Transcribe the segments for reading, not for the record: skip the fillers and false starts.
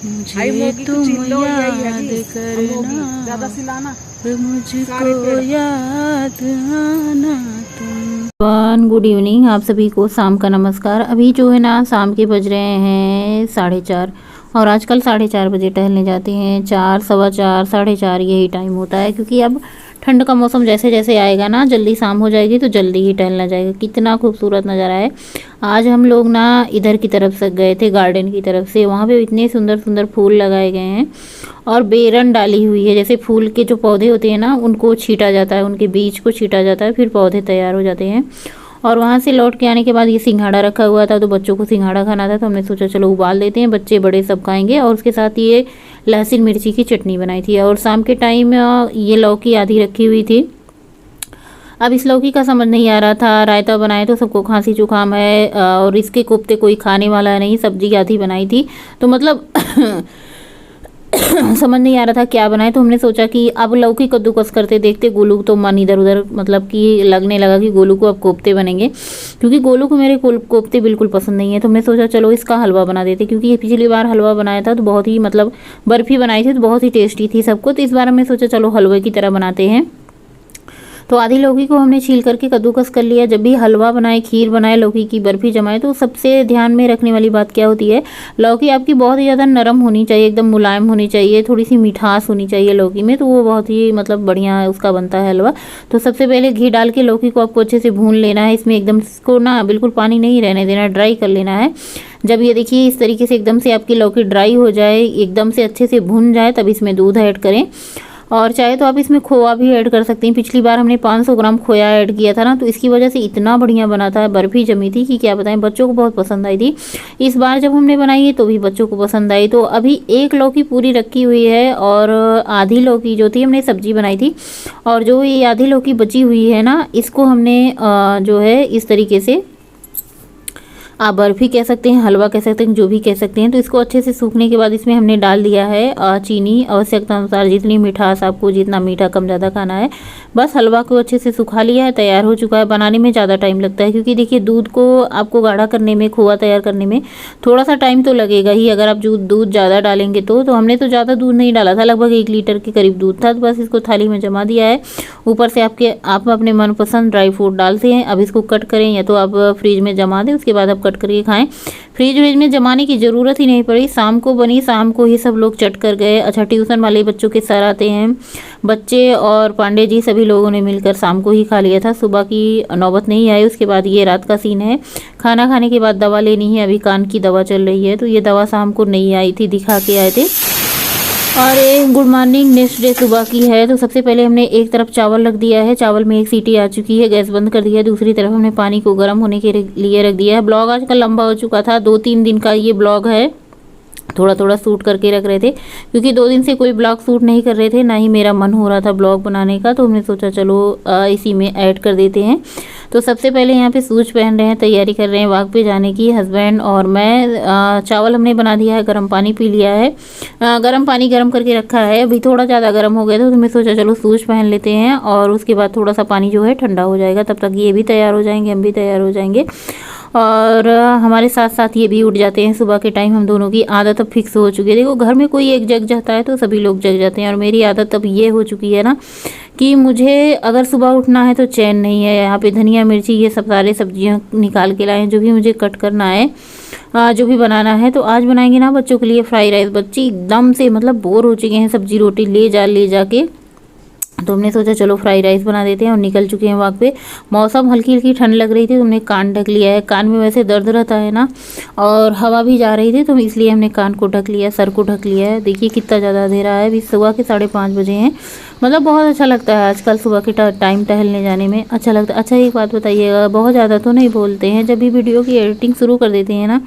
मुझे तुम याद करना, ज्यादा सिलाना। मुझको याद आना तुम। गुड इवनिंग आप सभी को, शाम का नमस्कार। अभी जो है ना शाम के बज रहे हैं 4:30 और आजकल 4:30 बजे टहलने जाते हैं। 4, सवा 4, 4:30 यही टाइम होता है, क्योंकि अब ठंड का मौसम जैसे जैसे आएगा ना जल्दी शाम हो जाएगी तो जल्दी ही टहलना जाएगा। कितना खूबसूरत नज़ारा है। आज हम लोग ना इधर की तरफ से गए थे, गार्डन की तरफ से। वहाँ पे इतने सुंदर सुंदर फूल लगाए गए हैं और बेरन डाली हुई है। जैसे फूल के जो पौधे होते हैं ना उनको छीटा जाता है, उनके बीज को छीटा जाता है, फिर पौधे तैयार हो जाते हैं। और वहाँ से लौट के आने के बाद ये सिंघाड़ा रखा हुआ था, तो बच्चों को सिंघाड़ा खाना था, तो हमने सोचा चलो उबाल देते हैं, बच्चे बड़े सब खाएंगे। और उसके साथ ये लहसुन मिर्ची की चटनी बनाई थी। और शाम के टाइम ये लौकी आधी रखी हुई थी। अब इस लौकी का समझ नहीं आ रहा था, रायता बनाए तो सबको खांसी जुकाम है और इसके कोफ्ते कोई खाने वाला नहीं। सब्जी आधी बनाई थी तो मतलब समझ नहीं आ रहा था क्या बनाए। तो हमने सोचा कि अब लौकी कद्दूकस करते देखते। गोलू तो मन इधर उधर मतलब कि लगने लगा कि गोलू को अब कोफ्ते बनेंगे, क्योंकि गोलू को मेरे कोफ्ते बिल्कुल पसंद नहीं है। तो हमने सोचा चलो इसका हलवा बना देते, क्योंकि ये पिछली बार हलवा बनाया था तो बहुत ही मतलब बर्फ़ी बनाई थी तो बहुत ही टेस्टी थी सबको। तो इस बार हमने सोचा चलो हलवे की तरह बनाते हैं। तो आधी लौकी को हमने छील करके कद्दूकस कर लिया। जब भी हलवा बनाए, खीर बनाए, लौकी की बर्फ़ी जमाए, तो सबसे ध्यान में रखने वाली बात क्या होती है, लौकी आपकी बहुत ही ज़्यादा नरम होनी चाहिए, एकदम मुलायम होनी चाहिए, थोड़ी सी मिठास होनी चाहिए लौकी में, तो वो बहुत ही मतलब बढ़िया उसका बनता है हलवा। तो सबसे पहले घी डाल के लौकी को आपको अच्छे से भून लेना है। इसमें एकदम इसको ना बिल्कुल पानी नहीं रहने देना, ड्राई कर लेना है। जब ये देखिए इस तरीके से एकदम से आपकी लौकी ड्राई हो जाए, एकदम से अच्छे से भून जाए, तब इसमें दूध ऐड करें। और चाहे तो आप इसमें खोआ भी ऐड कर सकते हैं। पिछली बार हमने 500 ग्राम खोया ऐड किया था ना, तो इसकी वजह से इतना बढ़िया बना था, बर्फ़ी जमी थी कि क्या बताएं, बच्चों को बहुत पसंद आई थी। इस बार जब हमने बनाई है तो भी बच्चों को पसंद आई। तो अभी एक लौकी पूरी रखी हुई है और आधी लौकी जो थी हमने सब्जी बनाई थी, और जो ये आधी लौकी बची हुई है ना इसको हमने जो है इस तरीके से, आप बर्फ़ी कह सकते हैं, हलवा कह सकते हैं, जो भी कह सकते हैं। तो इसको अच्छे से सूखने के बाद इसमें हमने डाल दिया है चीनी, आवश्यकता अनुसार जितनी मिठास आपको, जितना मीठा कम ज़्यादा खाना है। बस हलवा को अच्छे से सुखा लिया है, तैयार हो चुका है। बनाने में ज़्यादा टाइम लगता है, क्योंकि देखिए दूध को आपको गाढ़ा करने में, खोआ तैयार करने में थोड़ा सा टाइम तो लगेगा ही, अगर आप दूध ज़्यादा डालेंगे तो हमने तो ज़्यादा दूध नहीं डाला था, लगभग 1 लीटर के करीब दूध था। तो बस इसको थाली में जमा दिया है। ऊपर से आप अपने मनपसंद ड्राई फ्रूट डालते हैं। अब इसको कट करें या तो आप फ्रिज में जमा दें, उसके बाद आप कट करके खाएं। फ्रिज व्रिज में जमाने की ज़रूरत ही नहीं पड़ी। शाम को बनी, शाम को ही सब लोग चट कर गए। अच्छा, ट्यूशन वाले बच्चों के सर आते हैं, बच्चे और पांडे जी सभी लोगों ने मिलकर शाम को ही खा लिया था। सुबह की नौबत नहीं आई। उसके बाद ये रात का सीन है। खाना खाने के बाद दवा लेनी है, अभी कान की दवा चल रही है, तो ये दवा शाम को नहीं आई थी, दिखा के आए थे। और गुड मॉर्निंग, नेक्स्ट डे सुबह की है। तो सबसे पहले हमने एक तरफ चावल रख दिया है, चावल में 1 सीटी आ चुकी है, गैस बंद कर दिया है। दूसरी तरफ हमने पानी को गर्म होने के लिए रख दिया है। ब्लॉग आज का लंबा हो चुका था, 2-3 दिन का ये ब्लॉग है। थोड़ा थोड़ा शूट करके रख रहे थे, क्योंकि 2 दिन से कोई ब्लॉग शूट नहीं कर रहे थे, ना ही मेरा मन हो रहा था ब्लॉग बनाने का। तो हमने सोचा चलो इसी में ऐड कर देते हैं। तो सबसे पहले यहाँ पे शूज पहन रहे हैं, तैयारी कर रहे हैं वॉक पे जाने की, हस्बैंड और मैं। चावल हमने बना दिया है, गर्म पानी पी लिया है, गर्म पानी गर्म करके रखा है। अभी थोड़ा ज़्यादा गर्म हो गया था तो मैं सोचा चलो शूज पहन लेते हैं, और उसके बाद थोड़ा सा पानी जो है ठंडा हो जाएगा, तब तक ये भी तैयार हो जाएंगे, हम भी तैयार हो जाएंगे। और हमारे साथ साथ ये भी उठ जाते हैं सुबह के टाइम। हम दोनों की आदत अब फिक्स हो चुकी है। देखो घर में कोई एक जग जाता है तो सभी लोग जग जाते हैं, और मेरी आदत अब ये हो चुकी है ना कि मुझे अगर सुबह उठना है तो चैन नहीं है। यहाँ पे धनिया मिर्ची ये सब सारे सब्जियाँ निकाल के लाएँ, जो भी मुझे कट करना है, जो भी बनाना है। तो आज बनाएंगे ना बच्चों के लिए फ्राई राइस। बच्चे एकदम से मतलब बोर हो चुके हैं सब्जी रोटी ले जा के। तो हमने सोचा चलो फ्राई राइस बना देते हैं, और निकल चुके हैं वहाँ पे। मौसम हल्की हल्की ठंड लग रही थी, तो हमने कान ढक लिया है। कान में वैसे दर्द रहता है ना, और हवा भी जा रही थी, तो इसलिए हमने कान को ढक लिया, सर को ढक लिया है। देखिए कितना ज़्यादा अंधेरा है, अभी सुबह के 5:30 बजे हैं। मतलब बहुत अच्छा लगता है आजकल सुबह के टाइम टहलने जाने में, अच्छा लगता है। अच्छा एक बात बताइएगा, बहुत ज़्यादा तो नहीं बोलते हैं, जब भी वीडियो की एडिटिंग शुरू कर देते हैं ना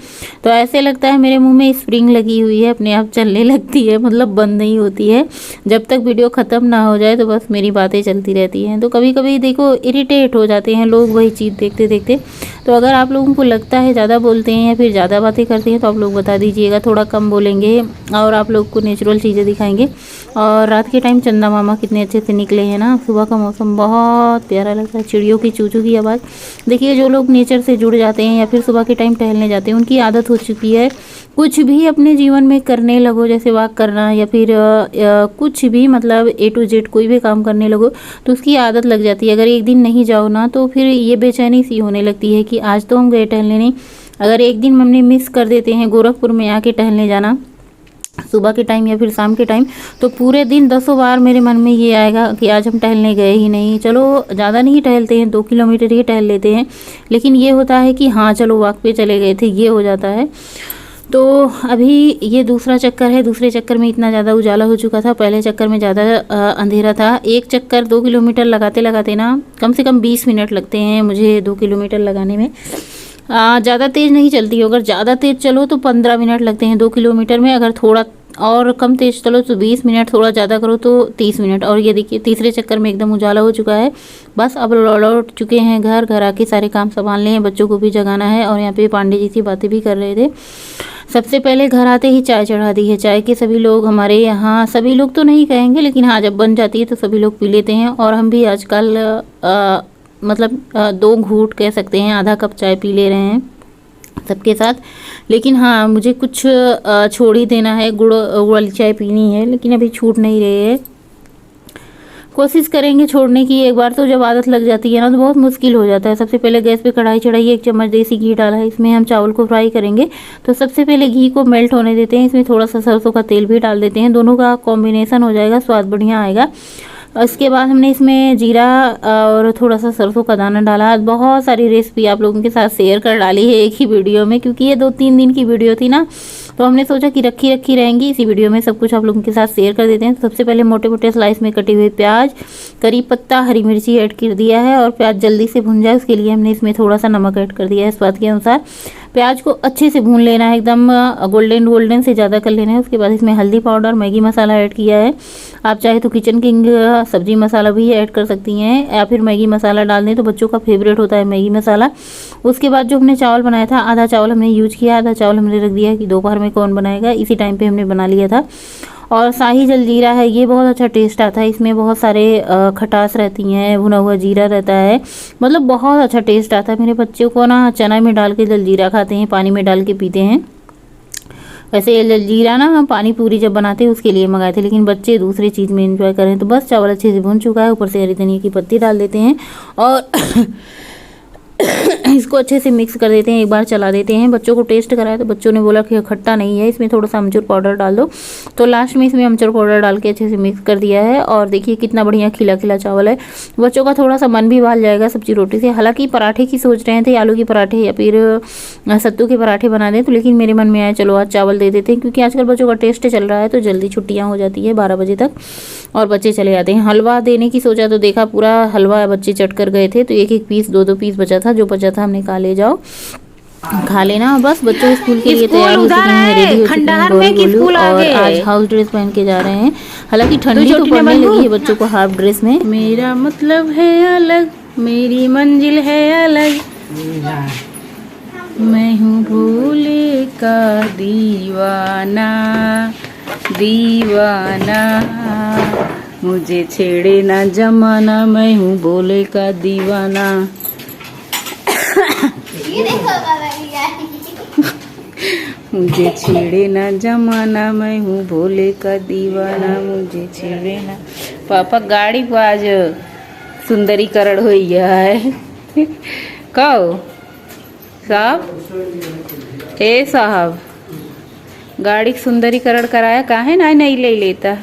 तो ऐसे लगता है मेरे मुंह में स्प्रिंग लगी हुई है, अपने आप चलने लगती है, मतलब बंद नहीं होती है। जब तक वीडियो ख़त्म ना हो जाए तो बस मेरी बातें चलती रहती हैं। तो कभी कभी देखो इरिटेट हो जाते हैं लोग वही चीज़ देखते देखते। तो अगर आप लोगों को लगता है ज़्यादा बोलते हैं या फिर ज़्यादा बातें करते हैं तो आप लोग बता दीजिएगा, थोड़ा कम बोलेंगे और आप लोग को नेचुरल चीज़ें दिखाएंगे। और रात के टाइम चंदा मामा कितने अच्छे से निकले हैं ना, सुबह का मौसम बहुत प्यारा लगता है, चिड़ियों की चूचू की आवाज़। देखिए जो लोग नेचर से जुड़ जाते हैं या फिर सुबह के टाइम टहलने जाते हैं, उनकी आदत हो चुकी है कुछ भी अपने जीवन में करने लगो, जैसे वॉक करना या फिर कुछ भी मतलब A to Z कोई भी काम करने लगो तो उसकी आदत लग जाती है। अगर एक दिन नहीं जाओ ना तो फिर ये बेचैनी सी होने लगती है कि आज तो हम गए टहलने नहीं। अगर एक दिन हमने मिस कर देते हैं गोरखपुर में आके टहलने जाना सुबह के टाइम या फिर शाम के टाइम, तो पूरे दिन 10 बार मेरे मन में ये आएगा कि आज हम टहलने गए ही नहीं। चलो ज़्यादा नहीं टहलते हैं, 2 किलोमीटर ही टहल लेते हैं, लेकिन ये होता है कि हाँ चलो वॉक पे चले गए थे, ये हो जाता है। तो अभी ये दूसरा चक्कर है। दूसरे चक्कर में इतना ज़्यादा उजाला हो चुका था, पहले चक्कर में ज़्यादा अंधेरा था। एक चक्कर 2 किलोमीटर लगाते लगाते ना कम से कम 20 मिनट लगते हैं मुझे 2 किलोमीटर लगाने में। ज़्यादा तेज़ नहीं चलती हो, अगर ज़्यादा तेज़ चलो तो 15 मिनट लगते हैं 2 किलोमीटर में। अगर थोड़ा और कम तेज़ चलो तो 20 मिनट, थोड़ा ज़्यादा करो तो 30 मिनट। और ये देखिए तीसरे चक्कर में एकदम उजाला हो चुका है। बस अब लौट चुके हैं घर आके सारे काम संभालने हैं, बच्चों को भी जगाना है। और यहाँ पे पांडे जी से बातें भी कर रहे थे। सबसे पहले घर आते ही चाय चढ़ा दी है। चाय के सभी लोग हमारे यहाँ, सभी लोग तो नहीं कहेंगे लेकिन हाँ जब बन जाती है तो सभी लोग पी लेते हैं। और हम भी आजकल मतलब 2 घूंट कह सकते हैं, आधा कप चाय पी ले रहे हैं सबके साथ। लेकिन हाँ मुझे कुछ छोड़ ही देना है, गुड़ वाली चाय पीनी है, लेकिन अभी छूट नहीं रही है। कोशिश करेंगे छोड़ने की। एक बार तो जब आदत लग जाती है ना तो बहुत मुश्किल हो जाता है। सबसे पहले गैस पे कढ़ाई चढ़ाई, 1 चम्मच देसी घी डाला है, इसमें हम चावल को फ्राई करेंगे। तो सबसे पहले घी को मेल्ट होने देते हैं, इसमें थोड़ा सा सरसों का तेल भी डाल देते हैं, दोनों का कॉम्बिनेशन हो जाएगा, स्वाद बढ़िया आएगा। इसके बाद हमने इसमें जीरा और थोड़ा सा सरसों का दाना डाला। बहुत सारी रेसिपी आप लोगों के साथ शेयर कर डाली है एक ही वीडियो में, क्योंकि ये 2-3 दिन की वीडियो थी ना, तो हमने सोचा कि रखी रहेंगी, इसी वीडियो में सब कुछ आप लोगों के साथ शेयर कर देते हैं। तो सबसे पहले मोटे मोटे स्लाइस में कटे हुए प्याज, करी पत्ता, हरी मिर्ची ऐड कर दिया है। और प्याज जल्दी से भुन जाए उसके लिए हमने इसमें थोड़ा सा नमक ऐड कर दिया है स्वाद के अनुसार। प्याज को अच्छे से भून लेना है, एकदम गोल्डन से ज़्यादा कर लेना है। उसके बाद इसमें हल्दी पाउडर, मैगी मसाला ऐड किया है। आप चाहे तो किचन किंग सब्जी मसाला भी ऐड कर सकती हैं, या फिर मैगी मसाला डाल दें तो बच्चों का फेवरेट होता है मैगी मसाला। उसके बाद जो हमने चावल बनाया था, आधा चावल हमने यूज किया, आधा चावल हमने रख दिया कि दोपहर में कौन बनाएगा, इसी टाइम पे हमने बना लिया था। और शाही जलजीरा है, ये बहुत अच्छा टेस्ट आता है, इसमें बहुत सारे खटास रहती हैं, भुना हुआ जीरा रहता है, मतलब बहुत अच्छा टेस्ट आता है। मेरे बच्चों को ना चना में डाल के जलजीरा खाते हैं, पानी में डाल के पीते हैं। वैसे ये जलजीरा ना हम पानी पूरी जब बनाते हैं उसके लिए मंगाए थे, लेकिन बच्चे दूसरी चीज़ में एंजॉय करें। तो बस चावल अच्छे से भुन चुका है, ऊपर से हरी धनिया की पत्ती डाल देते हैं और इसको अच्छे से मिक्स कर देते हैं, एक बार चला देते हैं। बच्चों को टेस्ट कराया तो बच्चों ने बोला कि खट्टा नहीं है, इसमें थोड़ा सा अमचूर पाउडर डाल दो। तो लास्ट में इसमें अमचूर पाउडर डाल के अच्छे से मिक्स कर दिया है। और देखिए कितना बढ़िया खिला खिला चावल है। बच्चों का थोड़ा सा मन भी बहल जाएगा सब्जी रोटी से। हालांकि पराठे की सोच रहे थे, आलू के पराठे या फिर सत्तू के पराठे बना दें, तो लेकिन मेरे मन में आया चलो आज चावल दे देते हैं, क्योंकि आजकल बच्चों का टेस्ट चल रहा है तो जल्दी छुट्टियाँ हो जाती है 12 बजे तक और बच्चे चले जाते हैं। हलवा देने की सोचा तो देखा पूरा हलवा बच्चे चट कर गए थे, तो 1-1 पीस 2-2 पीस बचा था, जो बचा था हमने कहा ले जाओ खा लेना। बस बच्चों स्कूल के लिए तैयार हो चुके हैं, रेडी हो चुके हैं गोलू, और आज हाउस ड्रेस पहन के जा रहे हैं। हालांकि ठंडी तो पड़ने लगी है बच्चों को हाफ ड्रेस में। मेरा मतलब है अलग, मेरी मंजिल है अलग, मैं हूँ भोले का दीवाना दीवाना, मुझे छेड़े ना जमाना, मैं हूँ भोले का दीवाना। मुझे छेड़े ना जमाना, मैं हूँ भोले का दीवाना, मुझे छेड़े ना। पापा गाड़ी पर आज सुंदरीकरण हो है कहो साहब, ए साहब गाड़ी सुंदरीकरण कराया, काहे ना नहीं ले लेता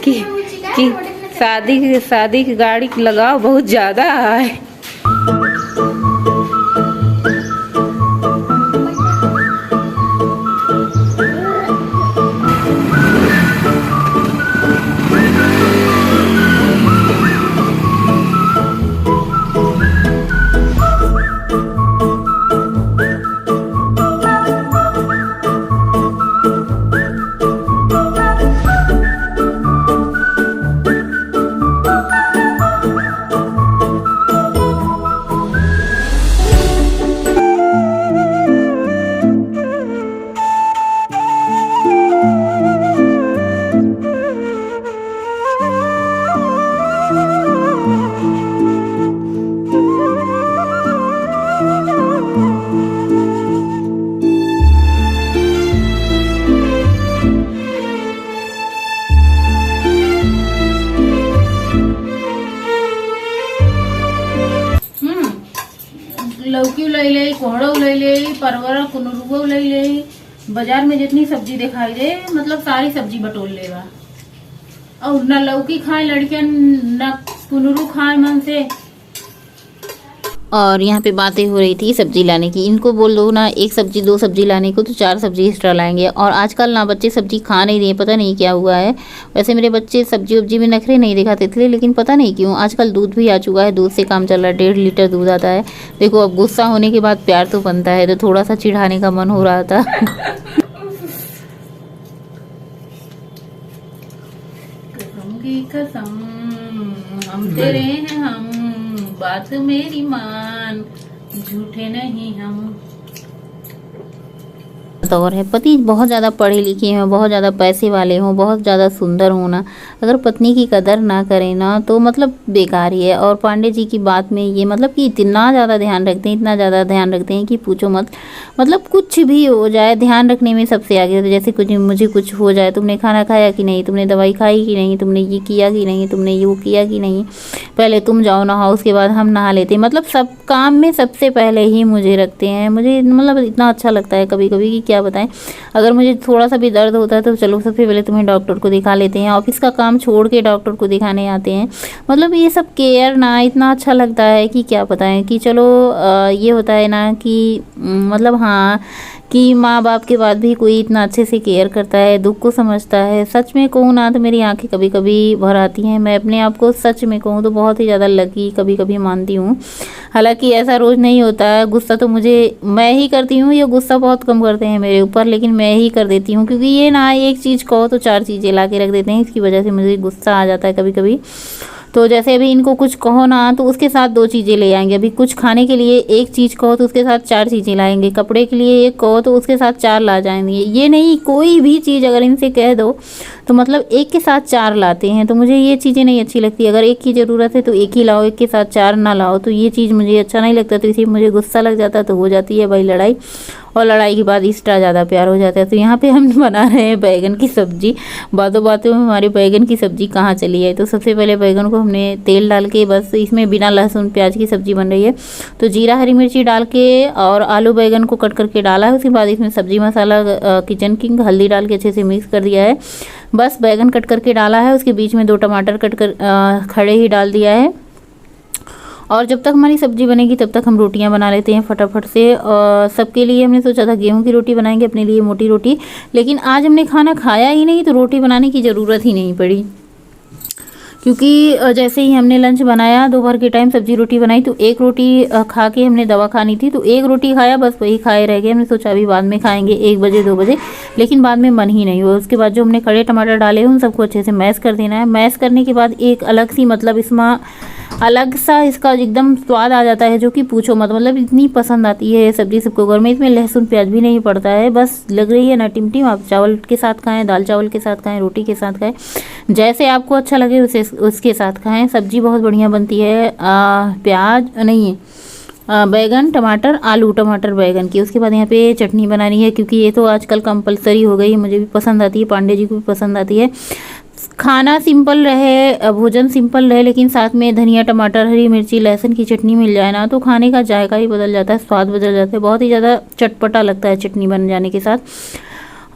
कि शादी की गाड़ी लगाओ, बहुत ज्यादा है। कोहड़ो ले ले, परवल कुनरुओ ले ले, बाजार में जितनी सब्जी दिखाई दे मतलब सारी सब्जी बटोर लेगा। और न लौकी खाए लड़कियां, न कुनरू खाए मन से। और यहाँ पे बातें हो रही थी सब्जी लाने की। इनको बोल दो ना एक सब्जी 2 सब्जी लाने को तो 4 सब्जी एक्स्ट्रा लाएंगे। और आजकल ना बच्चे सब्जी खा नहीं रहे, पता नहीं क्या हुआ है। वैसे मेरे बच्चे सब्जी वब्जी में नखरे नहीं दिखाते थे, लेकिन पता नहीं क्यों आजकल दूध भी आ चुका है, दूध से काम चल रहा है। 1.5 लीटर दूध आता है। देखो अब गुस्सा होने के बाद प्यार तो बनता है, तो थोड़ा सा चिढ़ाने का मन हो रहा था। कसम हम तेरे हैं, हम बात मेरी मान, झूठे नहीं हम। और है पति बहुत ज़्यादा पढ़े लिखे हों, बहुत ज़्यादा पैसे वाले हों, बहुत ज़्यादा सुंदर हों ना, अगर पत्नी की कदर ना करें ना तो मतलब बेकार ही है। और पांडे जी की बात में ये मतलब कि इतना ज़्यादा ध्यान रखते हैं, इतना ज़्यादा ध्यान रखते हैं कि पूछो मत। मतलब कुछ भी हो जाए ध्यान रखने में सबसे आगे होते। जैसे कुछ मुझे कुछ हो जाए, तुमने खाना खाया कि नहीं, तुमने दवाई खाई कि नहीं, तुमने ये किया कि नहीं, तुमने ये किया कि नहीं, पहले तुम जाओ नहाओ उसके बाद हम नहा लेते हैं। मतलब सब काम में सबसे पहले ही मुझे रखते हैं। मुझे मतलब इतना अच्छा लगता है कभी कभी कि क्या बताएं। अगर मुझे थोड़ा सा भी दर्द होता है तो चलो सबसे पहले तुम्हें डॉक्टर को दिखा लेते हैं, ऑफिस का काम छोड़ के डॉक्टर को दिखाने आते हैं। मतलब ये सब केयर ना इतना अच्छा लगता है कि क्या बताएं। कि चलो ये होता है ना कि मतलब हाँ कि माँ बाप के बाद भी कोई इतना अच्छे से केयर करता है, दुख को समझता है। सच में कहूँ ना तो मेरी आंखें कभी कभी भर आती हैं। मैं अपने आप को सच में कहूँ तो बहुत ही ज़्यादा लकी कभी कभी मानती हूँ। हालांकि ऐसा रोज़ नहीं होता है, गुस्सा तो मुझे मैं ही करती हूँ, ये गुस्सा बहुत कम करते हैं मेरे ऊपर, लेकिन मैं ही कर देती हूँ। क्योंकि ये ना एक चीज़ कहो तो 4 चीज़ें ला के रख देते हैं, इसकी वजह से मुझे गुस्सा आ जाता है कभी कभी। तो जैसे अभी इनको कुछ कहो ना तो उसके साथ 2 चीज़ें ले आएंगे। अभी कुछ खाने के लिए एक चीज़ कहो तो उसके साथ 4 चीज़ें लाएंगे, कपड़े के लिए एक कहो तो उसके साथ 4 ला जाएंगे। ये नहीं कोई भी चीज़ अगर इनसे कह दो तो मतलब एक के साथ 4 लाते हैं। तो मुझे ये चीज़ें नहीं अच्छी लगती। अगर एक की ज़रूरत है तो एक ही लाओ, एक के साथ 4 ना लाओ, तो ये चीज़ मुझे अच्छा नहीं लगता। तो इसी मुझे गुस्सा लग जाता तो हो जाती है भाई लड़ाई, और लड़ाई के बाद एक्स्ट्रा ज़्यादा प्यार हो जाता है। तो यहाँ पे हम बना रहे हैं बैगन की सब्जी। बातों बातों में हमारी बैगन की सब्जी कहाँ चली है। तो सबसे पहले बैगन को हमने तेल डाल के, बस इसमें बिना लहसुन प्याज की सब्जी बन रही है, तो जीरा हरी मिर्ची डाल के और आलू बैगन को कट करके डाला है। उसके बाद इसमें सब्जी मसाला किचन किंग हल्दी डाल के अच्छे से मिक्स कर दिया है। बस बैगन कट करके डाला है, उसके बीच में 2 टमाटर कट कर खड़े ही डाल दिया है। और जब तक हमारी सब्जी बनेगी तब तक हम रोटियां बना लेते हैं फटाफट से। सबके लिए हमने सोचा था गेहूं की रोटी बनाएंगे, अपने लिए मोटी रोटी, लेकिन आज हमने खाना खाया ही नहीं तो रोटी बनाने की ज़रूरत ही नहीं पड़ी। क्योंकि जैसे ही हमने लंच बनाया, दोपहर के टाइम सब्जी रोटी बनाई, तो 1 रोटी खा के हमने दवा खानी थी तो 1 रोटी खाया, बस वही खाए रह गए। हमने सोचा अभी बाद में खाएंगे 1 बजे 2 बजे, लेकिन बाद में मन ही नहीं हुआ। उसके बाद जो हमने खड़े टमाटर डाले उन सबको अच्छे से मैश कर देना है। मैश करने के बाद एक अलग सी मतलब इसमें अलग सा इसका एकदम स्वाद आ जाता है, जो कि पूछो मत। मतलब इतनी पसंद आती है सब्जी सबको घर में। इसमें लहसुन प्याज भी नहीं पड़ता है, बस लग रही है ना टिमटिम। आप चावल के साथ खाएं, दाल चावल के साथ खाएं, रोटी के साथ खाएं, जैसे आपको अच्छा लगे उसे उसके साथ खाएं। सब्जी बहुत बढ़िया बनती है। प्याज नहीं है, बैगन टमाटर आलू टमाटर बैगन की। उसके बाद यहाँ पे चटनी बनानी है, क्योंकि ये तो आजकल कंपलसरी हो गई। मुझे भी पसंद आती है, पांडे जी को भी पसंद आती है। खाना सिंपल रहे, भोजन सिंपल रहे, लेकिन साथ में धनिया टमाटर हरी मिर्ची लहसुन की चटनी मिल जाए ना तो खाने का जायका ही बदल जाता है, स्वाद बदल जाता है। बहुत ही ज़्यादा चटपटा लगता है चटनी बन जाने के साथ।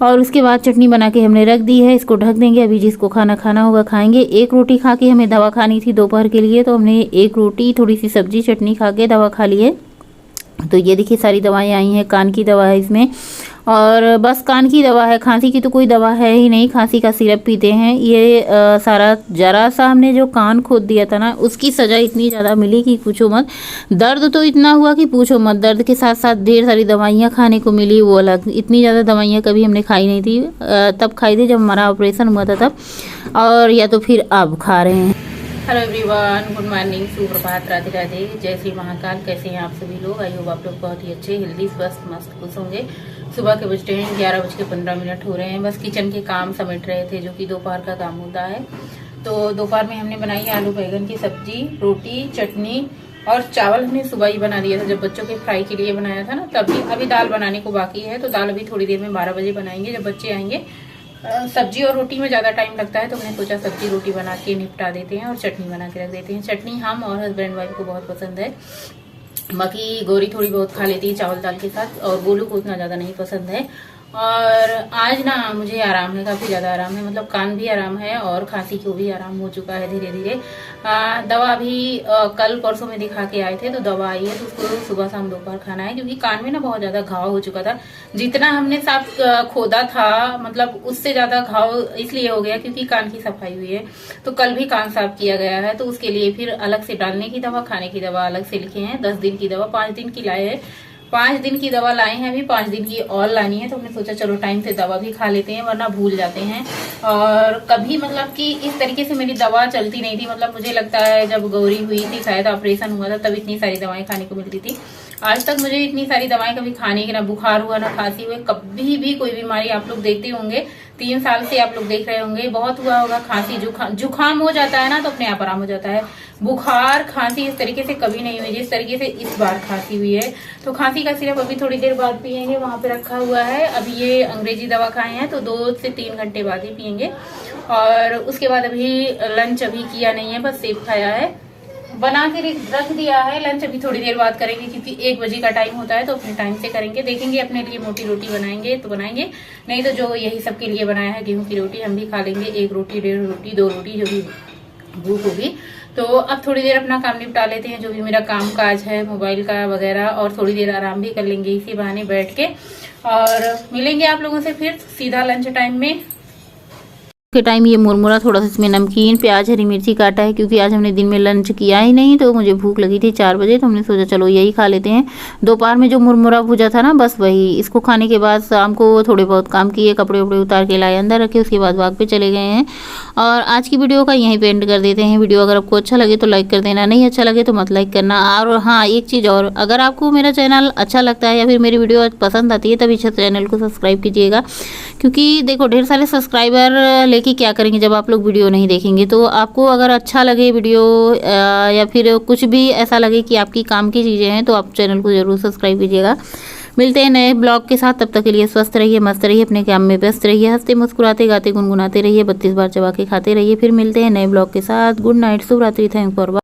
और उसके बाद चटनी बना के हमने रख दी है, इसको ढक देंगे। अभी जिसको खाना खाना होगा खाएंगे। 1 रोटी खा के हमें दवा खानी थी दोपहर के लिए, तो हमने 1 रोटी थोड़ी सी सब्जी चटनी खा के दवा खा ली है। तो ये देखिए सारी दवाएं आई हैं। कान की दवा है इसमें, और बस कान की दवा है, खांसी की तो कोई दवा है ही नहीं। खांसी का सिरप पीते हैं। ये सारा जरा सा हमने जो कान खोद दिया था ना, उसकी सज़ा इतनी ज़्यादा मिली कि पूछो मत। दर्द तो इतना हुआ कि पूछो मत। दर्द के साथ साथ ढेर सारी दवाइयाँ खाने को मिली, वो अलग। इतनी ज़्यादा दवाइयाँ कभी हमने खाई नहीं थी। तब खाई थी जब हमारा ऑपरेशन हुआ था तब, और या तो फिर अब खा रहे हैं। हेलो एवरीवन, गुड मॉर्निंग, सुप्रभात, राधे राधे, जय श्री महाकाल। कैसे हैं आप सभी लोग? आई होप आप लोग बहुत ही अच्छे, हेल्दी, स्वस्थ, मस्त, खुश होंगे। सुबह के बजते हैं 11:15 हो रहे हैं। बस किचन के काम समेट रहे थे, जो कि दोपहर का काम होता है। तो दोपहर में हमने बनाई आलू बैगन की सब्जी, रोटी, चटनी और चावल हमने सुबह ही बना दिया था, जब बच्चों के फ्राई के लिए बनाया था ना तभी। अभी दाल बनाने को बाकी है, तो दाल अभी थोड़ी देर में 12 बजे बनाएंगे जब बच्चे आएंगे। सब्जी और रोटी में ज़्यादा टाइम लगता है, तो हमने सोचा सब्जी रोटी बना के निपटा देते हैं और चटनी बना के रख देते हैं। चटनी हम और हस्बैंड वाइफ को बहुत पसंद है। बाकी गौरी थोड़ी बहुत खा लेती है चावल दाल के साथ, और गोलू को उतना ज़्यादा नहीं पसंद है। और आज ना मुझे आराम है, काफ़ी ज़्यादा आराम है, मतलब कान भी आराम है और खांसी को भी आराम हो चुका है धीरे धीरे। दवा भी कल परसों में दिखा के आए थे, तो दवा आई है, तो उसको सुबह शाम दोपहर खाना है, क्योंकि कान में ना बहुत ज़्यादा घाव हो चुका था। जितना हमने साफ खोदा था, मतलब उससे ज़्यादा घाव इसलिए हो गया क्योंकि कान की सफाई हुई है। तो कल भी कान साफ किया गया है, तो उसके लिए फिर अलग से डालने की दवा, खाने की दवा अलग से लिखे हैं। 10 दिन की दवा 5 दिन की लाए हैं, 5 दिन की दवा लाए हैं, अभी 5 दिन की और लानी है। तो हमने सोचा चलो टाइम से दवा भी खा लेते हैं, वरना भूल जाते हैं। और कभी मतलब कि इस तरीके से मेरी दवा चलती नहीं थी, मतलब मुझे लगता है जब गौरी हुई थी, शायद ऑपरेशन हुआ था, तब इतनी सारी दवाएं खाने को मिलती थी। आज तक मुझे इतनी सारी दवाएं कभी खाने की, ना बुखार हुआ ना खांसी हुए, कभी भी कोई बीमारी आप लोग देखते होंगे, 3 साल से आप लोग देख रहे होंगे, बहुत हुआ होगा। खांसी जुकाम हो जाता है ना तो अपने आप आराम हो जाता है। बुखार खांसी इस तरीके से कभी नहीं हुई जिस तरीके से इस बार खांसी हुई है। तो खांसी का सिरप अभी थोड़ी देर बाद पियेंगे, वहां पे रखा हुआ है। अभी ये अंग्रेजी दवा खाए हैं तो 2 से 3 घंटे बाद ही पियेंगे। और उसके बाद अभी लंच अभी किया नहीं है, बस सेब खाया है, बना के रख दिया है। लंच अभी थोड़ी देर बाद करेंगे, क्योंकि 1 बजे का टाइम होता है, तो अपने टाइम से करेंगे। देखेंगे अपने लिए मोटी रोटी बनाएंगे तो बनाएंगे, नहीं तो जो यही सबके लिए बनाया है गेहूं की रोटी हम भी खा लेंगे। 1 रोटी 1.5 रोटी 2 रोटी जो भी भूख होगी। तो अब थोड़ी देर अपना काम निपटा लेते हैं, जो भी मेरा काम काज है मोबाइल का वगैरह, और थोड़ी देर आराम भी कर लेंगे इसी बहाने बैठ के। और मिलेंगे आप लोगों से फिर सीधा लंच टाइम में के टाइम। ये मुरमुरा, थोड़ा सा इसमें नमकीन, प्याज, हरी मिर्ची काटा है, क्योंकि आज हमने दिन में लंच किया ही नहीं, तो मुझे भूख लगी थी 4 बजे, तो हमने सोचा चलो यही खा लेते हैं। दोपहर में जो मुरमुरा भूजा था ना, बस वही। इसको खाने के बाद शाम को थोड़े बहुत काम किए, कपड़े वपड़े उतार के लाए अंदर रखे, उसके बाद वाक पे चले गए हैं। और आज की वीडियो का यहीं पे एंड कर देते हैं। वीडियो अगर आपको अच्छा लगे तो लाइक कर देना, नहीं अच्छा लगे तो मत लाइक करना। और हाँ, एक चीज़ और, अगर आपको मेरा चैनल अच्छा लगता है या फिर मेरी वीडियो पसंद आती है, तभी चैनल को सब्सक्राइब कीजिएगा, क्योंकि देखो ढेर सारे सब्सक्राइबर लेके क्या करेंगे जब आप लोग वीडियो नहीं देखेंगे। तो आपको अगर अच्छा लगे वीडियो या फिर कुछ भी ऐसा लगे कि आपकी काम की चीज़ें हैं, तो आप चैनल को ज़रूर सब्सक्राइब कीजिएगा। मिलते हैं नए ब्लॉग के साथ, तब तक के लिए स्वस्थ रहिए, मस्त रहिए, अपने काम में व्यस्त रहिए, हंसते मुस्कुराते गाते गुनगुनाते रहिए, 32 बार चबा के खाते रहिए। फिर मिलते हैं नए ब्लॉग के साथ। गुड नाइट, शुभ रात्रि, थैंक्स फॉर